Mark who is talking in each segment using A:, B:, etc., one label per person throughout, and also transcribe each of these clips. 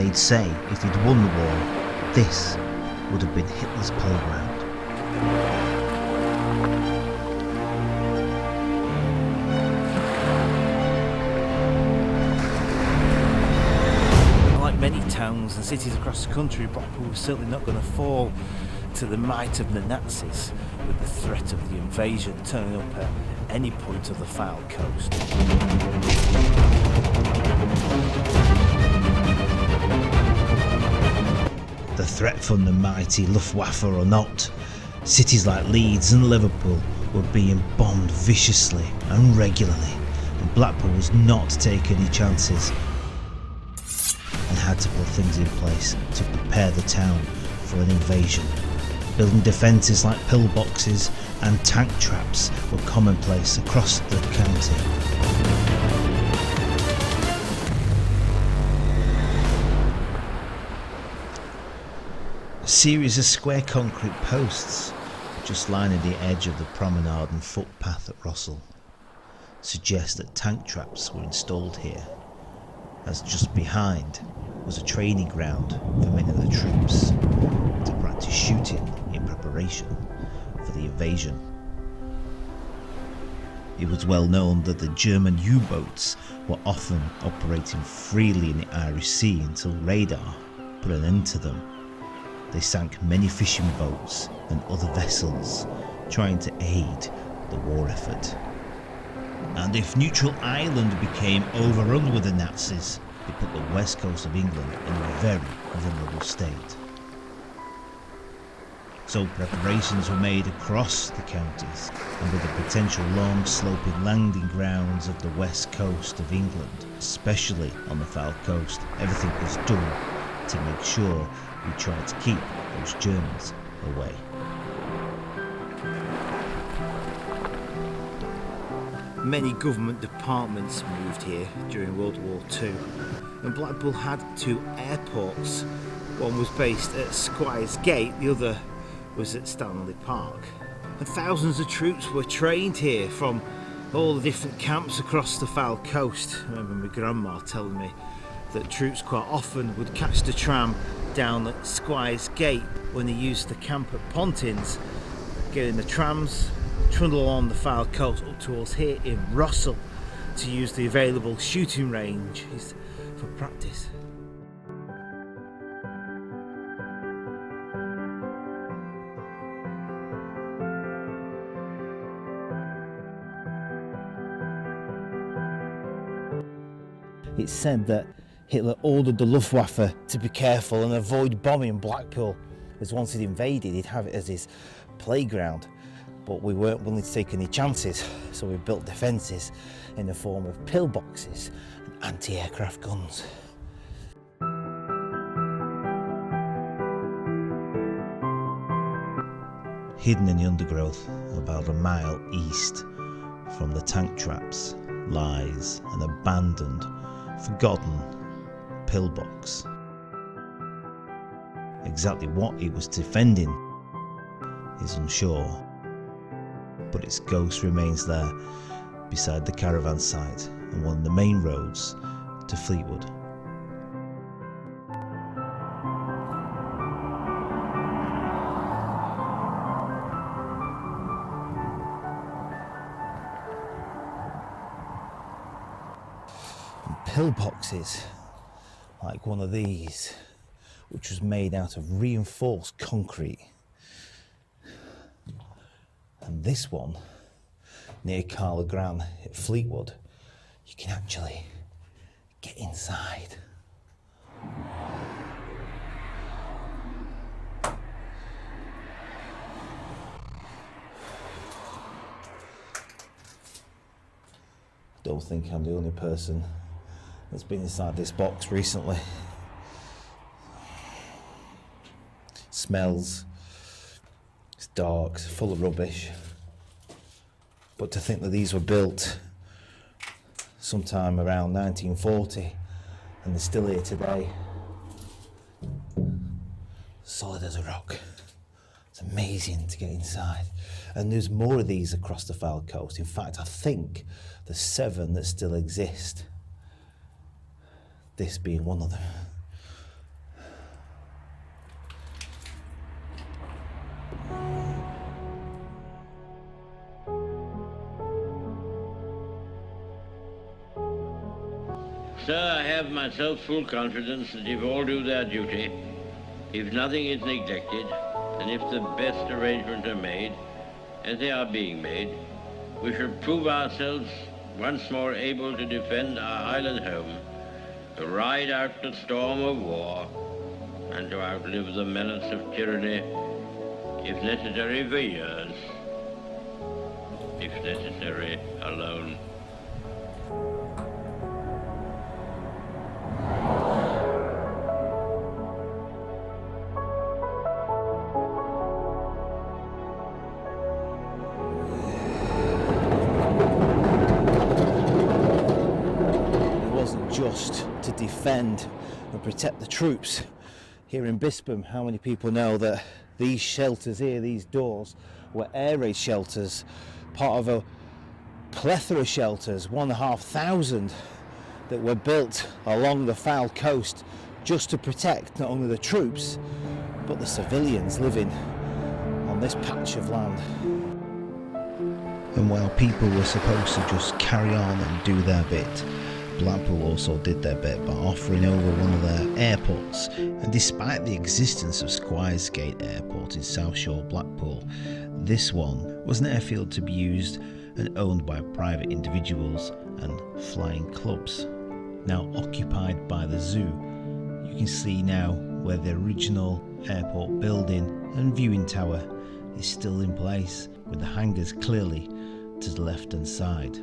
A: They'd say if he'd won the war, this would have been Hitler's playground.
B: Like many towns and cities across the country, Blackpool was certainly not going to fall to the might of the Nazis, with the threat of the invasion turning up at any point of the Fylde coast.
A: The threat from the mighty Luftwaffe or not, cities like Leeds and Liverpool were being bombed viciously and regularly, and Blackpool was not taking any chances and had to put things in place to prepare the town for an invasion. Building defences like pillboxes and tank traps were commonplace across the county. A series of square concrete posts just lining the edge of the promenade and footpath at Russell suggest that tank traps were installed here, as just behind was a training ground for many of the troops to practice shooting in preparation for the invasion. It was well known that the German U-boats were often operating freely in the Irish Sea until radar put an end to them. They sank many fishing boats and other vessels trying to aid the war effort. And if Neutral Ireland became overrun with the Nazis, it put the west coast of England in a very vulnerable state. So preparations were made across the counties, and with the potential long sloping landing grounds of the west coast of England, especially on the Fylde coast, everything was done to make sure we tried to keep those Germans away.
B: Many government departments moved here during World War II, and Blackpool had two airports. One was based at Squires Gate, the other was at Stanley Park. And thousands of troops were trained here from all the different camps across the Fylde coast. I remember my grandma telling me that troops quite often would catch the tram down at Squires Gate when they used to camp at Pontins, get in the trams, trundle along the Fylde coast up towards here in Russell to use the available shooting ranges for practice. It's said that Hitler ordered the Luftwaffe to be careful and avoid bombing Blackpool, as once he'd invaded he'd have it as his playground. But we weren't willing to take any chances, so we built defences in the form of pillboxes and anti-aircraft guns.
A: Hidden in the undergrowth about a mile east from the tank traps lies an abandoned, forgotten pillbox. Exactly what it was defending is unsure, but its ghost remains there beside the caravan site and one of the main roads to Fleetwood.
B: Pillboxes like one of these, which was made out of reinforced concrete, and this one near Carla Gran at Fleetwood, you can actually get inside. Don't think I'm the only person that's been inside this box recently. It smells, it's dark, it's full of rubbish. But to think that these were built sometime around 1940 and they're still here today, solid as a rock. It's amazing to get inside. And there's more of these across the Fylde coast. In fact, I think there's 7 that still exist. This being one of them.
C: Sir, I have myself full confidence that if all do their duty, if nothing is neglected, and if the best arrangements are made, as they are being made, we shall prove ourselves once more able to defend our island home, to ride out the storm of war, and to outlive the menace of tyranny, if necessary for years, if necessary alone.
B: Just to defend and protect the troops here in Bispam. How many people know that these shelters here, these doors, were air raid shelters, part of a plethora of shelters, 1,500 that were built along the Fylde coast just to protect not only the troops but the civilians living on this patch of land.
A: And while people were supposed to just carry on and do their bit, Blackpool also did their bit by offering over one of their airports, and despite the existence of Squires Gate Airport in South Shore, Blackpool, this one was an airfield to be used and owned by private individuals and flying clubs. Now occupied by the zoo, you can see now where the original airport building and viewing tower is still in place, with the hangars clearly to the left hand side.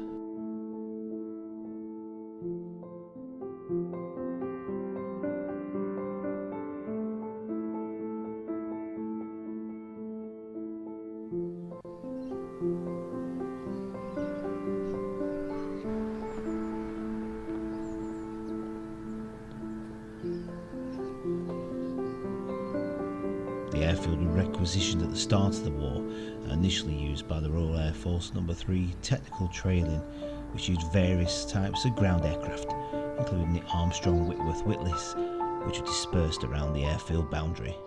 A: The airfield was requisitioned at the start of the war and initially used by the Royal Air Force No. 3 Technical Trailing, which used various types of ground aircraft, including the Armstrong Whitworth Whitleys, which were dispersed around the airfield boundary.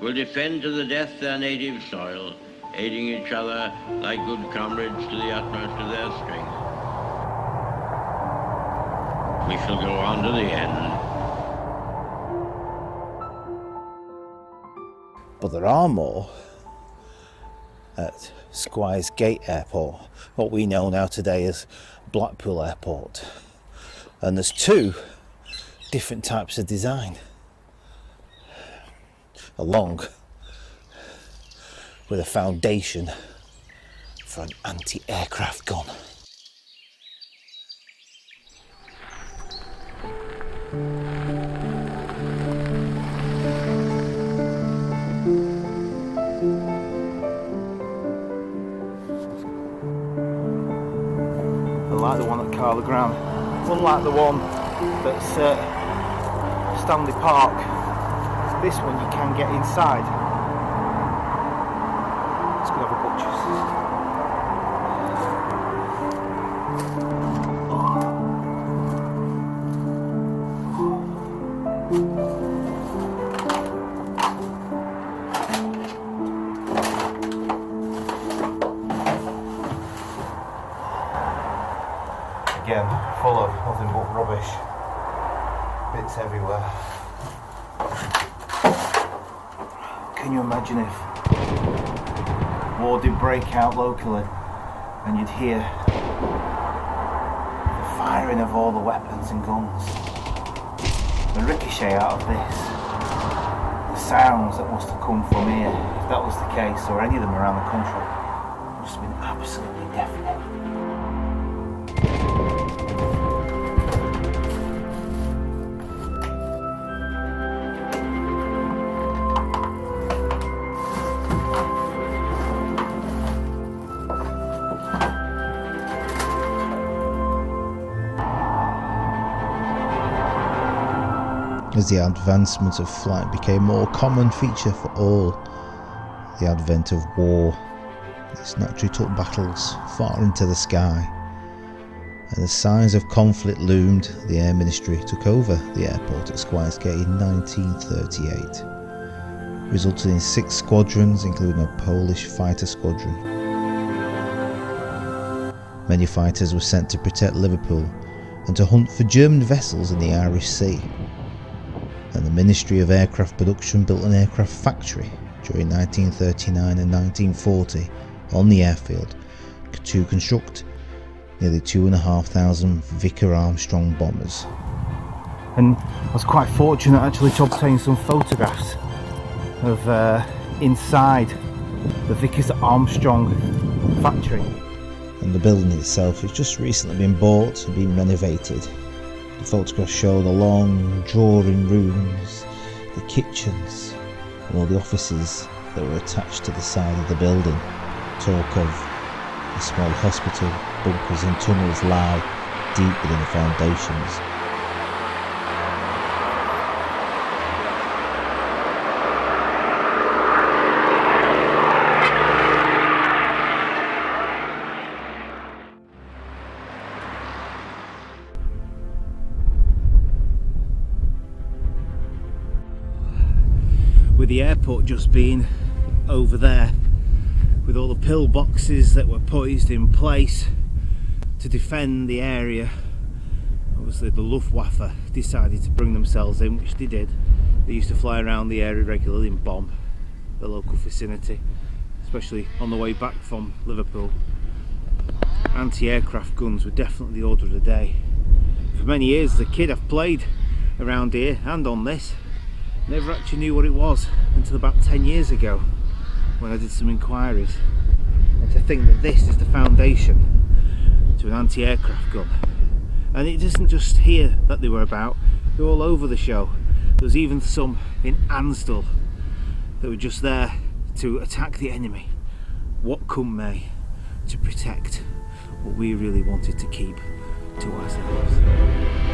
C: Will defend to the death their native soil, aiding each other like good comrades to the utmost of their strength. We shall go on to the end.
B: But there are more at Squires Gate Airport, what we know now today as Blackpool Airport. And there's two different types of design, along with a foundation for an anti-aircraft gun. Like the one at Carla Ground, unlike the one that's Stanley Park, this one you can get inside. It's going to have a butcher's. Again, full of nothing but rubbish, bits everywhere. Can you imagine if war did break out locally and you'd hear the firing of all the weapons and guns, the ricochet out of this, the sounds that must have come from here, if that was the case, or any of them around the country, must have been absolutely deafening.
A: As the advancement of flight became a more common feature for all, the advent of war, this naturally took battles far into the sky, and as signs of conflict loomed, the Air Ministry took over the airport at Squires Gate in 1938. resulting in 6 squadrons, including a Polish Fighter Squadron. Many fighters were sent to protect Liverpool and to hunt for German vessels in the Irish Sea. And the Ministry of Aircraft Production built an aircraft factory during 1939 and 1940 on the airfield to construct nearly 2,500 Vickers-Armstrong bombers.
B: And I was quite fortunate actually to obtain some photographs of inside the Vickers-Armstrong factory.
A: And the building itself has just recently been bought and been renovated. The photographs show the long drawing rooms, the kitchens and all the offices that were attached to the side of the building. Talk of the small hospital, bunkers and tunnels lie deep within the foundations.
B: With the airport just being over there, with all the pillboxes that were poised in place to defend the area, obviously the Luftwaffe decided to bring themselves in, which they did. They used to fly around the area regularly and bomb the local vicinity, especially on the way back from Liverpool. Anti-aircraft guns were definitely the order of the day. For many years as a kid I've played around here and on this. Never actually knew what it was until about 10 years ago when I did some inquiries. And to think that this is the foundation to an anti-aircraft gun. And it isn't just here that they were about, they're all over the show. There was even some in Anstall that were just there to attack the enemy, what come may, to protect what we really wanted to keep to ourselves.